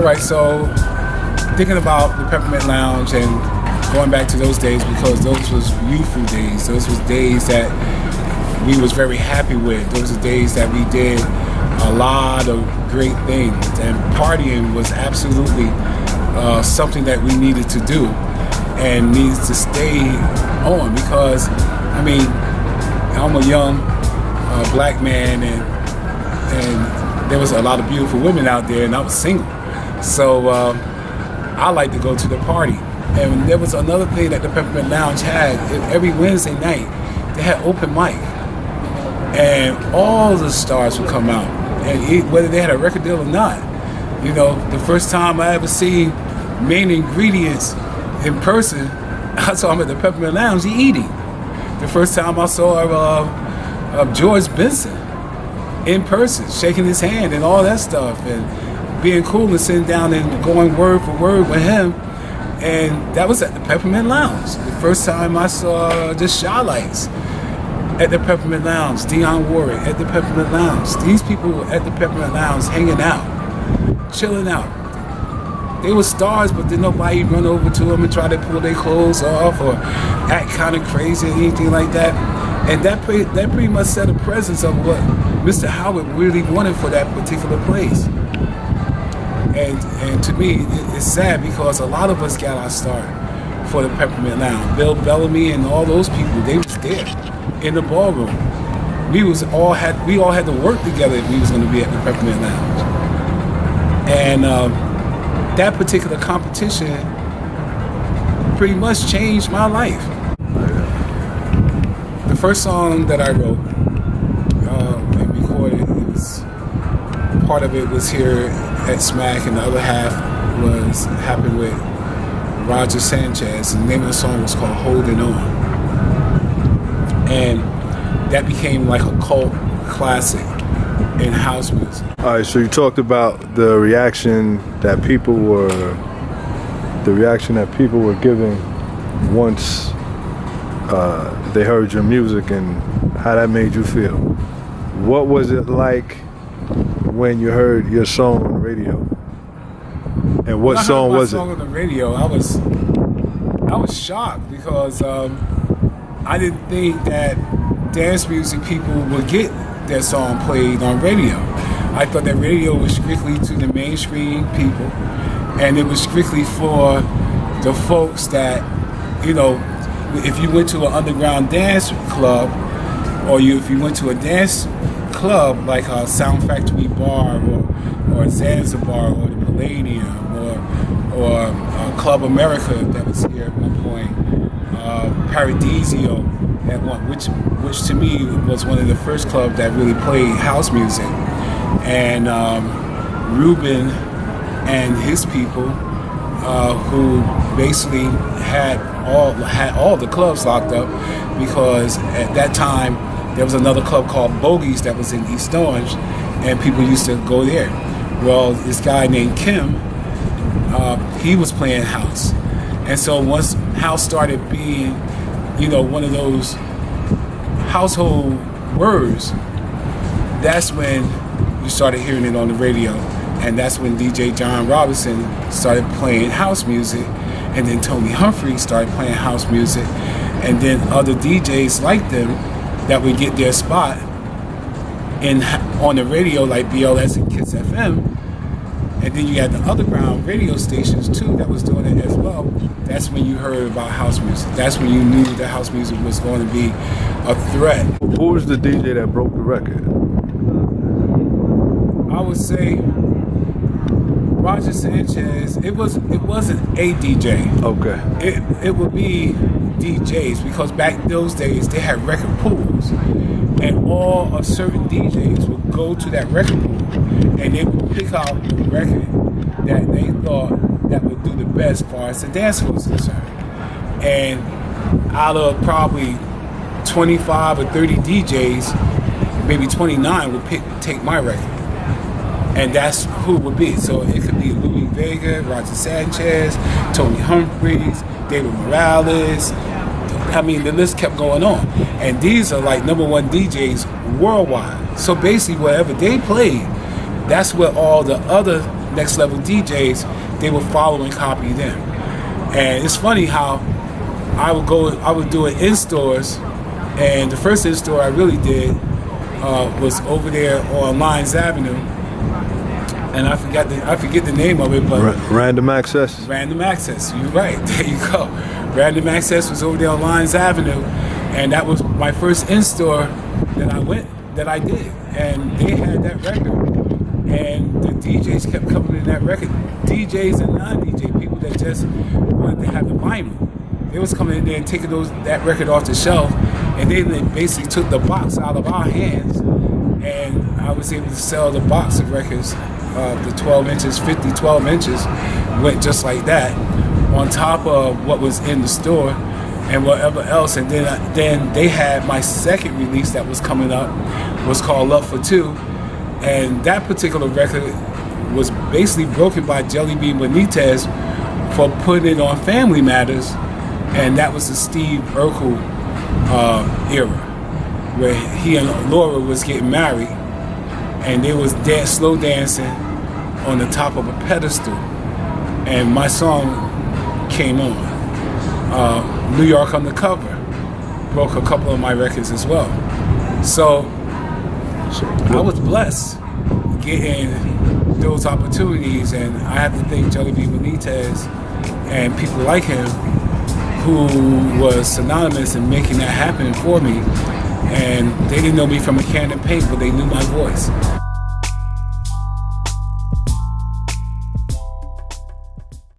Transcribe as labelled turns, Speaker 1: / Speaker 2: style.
Speaker 1: right, so thinking about the Peppermint Lounge and going back to those days, because those was youthful days. Those was days that we was very happy with. Those were days that we did a lot of great things, and partying was absolutely something that we needed to do and needed to stay on, because I mean, I'm a young black man, and there was a lot of beautiful women out there, and I was single, so I like to go to the party. And there was another thing that the Peppermint Lounge had. Every Wednesday night they had open mic, and all the stars would come out, and whether they had a record deal or not. You know, the first time I ever seen Main Ingredients in person, I saw him at the Peppermint Lounge eating. The first time I saw George Benson in person, shaking his hand and all that stuff, and being cool and sitting down and going word for word with him. And that was at the Peppermint Lounge. The first time I saw the Shy Lights at the Peppermint Lounge, Dionne Warwick at the Peppermint Lounge. These people were at the Peppermint Lounge hanging out, chilling out. They were stars, but did nobody run over to them and try to pull their clothes off or act kind of crazy or anything like that. And that pretty much set a presence of what Mr. Howard really wanted for that particular place. And to me, it's sad, because a lot of us got our start for the Peppermint Lounge. Bill Bellamy and all those people, they was there in the ballroom. We all had to work together if we was going to be at the Peppermint Lounge. And that particular competition pretty much changed my life. The first song that I wrote and recorded, part of it was here at Smack, and the other half happened with Roger Sanchez, and the name of the song was called Holding On. And that became like a cult classic in house music.
Speaker 2: All right, so you talked about the reaction that people were giving once they heard your music, and how that made you feel. What was it like when you heard your song on the radio? And what song was it?
Speaker 1: When I heard my song on the radio, I was shocked, because I didn't think that dance music people would get their song played on radio. I thought that radio was strictly to the mainstream people, and it was strictly for the folks that, you know, if you went to an underground dance club, or if you went to a dance club like a Sound Factory Bar or Zanzibar or the Palladium or Club America that was here at one point, Paradiso at one, which to me was one of the first clubs that really played house music, and Ruben and his people, who basically had all the clubs locked up, because at that time there was another club called Bogies that was in East Orange, and people used to go there. Well, this guy named Kim, he was playing house. And so once house started being, you know, one of those household words, that's when you started hearing it on the radio. And that's when DJ John Robinson started playing house music, and then Tony Humphrey started playing house music, and then other DJs like them that would get their spot on the radio, like BLS and Kiss FM. And then you had the underground radio stations too that was doing it as well. That's when you heard about house music. That's when you knew that house music was going to be a threat.
Speaker 2: Who was the DJ that broke the record?
Speaker 1: I would say Roger Sanchez. It wasn't a DJ.
Speaker 2: Okay.
Speaker 1: It would be DJs, because back in those days they had record pools, and all of certain DJs would go to that record pool, and they would pick out the record that they thought that would do the best as far as the dance floor was concerned. And out of probably 25 or 30 DJs, maybe 29 would take my record. And that's who it would be. So it could be Louis Vega, Roger Sanchez, Tony Humphries, David Morales. I mean, the list kept going on. And these are like #1 DJs worldwide. So basically, whatever they played, that's what all the other next level DJs, they would follow and copy them. And it's funny how I would do it in stores, and the first in store I really did was over there on Lyons Avenue, and I forget the name of it, but
Speaker 2: Random Access.
Speaker 1: Random Access. You're right. There you go. Random Access was over there on Lyons Avenue, and that was my first in store that I did, and they had that record, and the DJs kept coming in that record. DJs and non-DJ people that just wanted to have the vinyl. They was coming in there and taking that record off the shelf, and they basically took the box out of our hands, and I was able to sell the box of records, the 12 inches, 50 12 inches, went just like that, on top of what was in the store and whatever else. And then they had my second release that was coming up, was called Love for Two, and that particular record was basically broken by Jelly Bean Benitez for putting it on Family Matters. And that was the Steve Urkel era, where he and Laura was getting married, and they was slow dancing on the top of a pedestal, and my song came on. New York Undercover broke a couple of my records as well. So I was blessed getting those opportunities, and I have to thank Jelly Bean Benitez and people like him, who was synonymous in making that happen for me. And they didn't know me from a can of paint, but they knew my voice.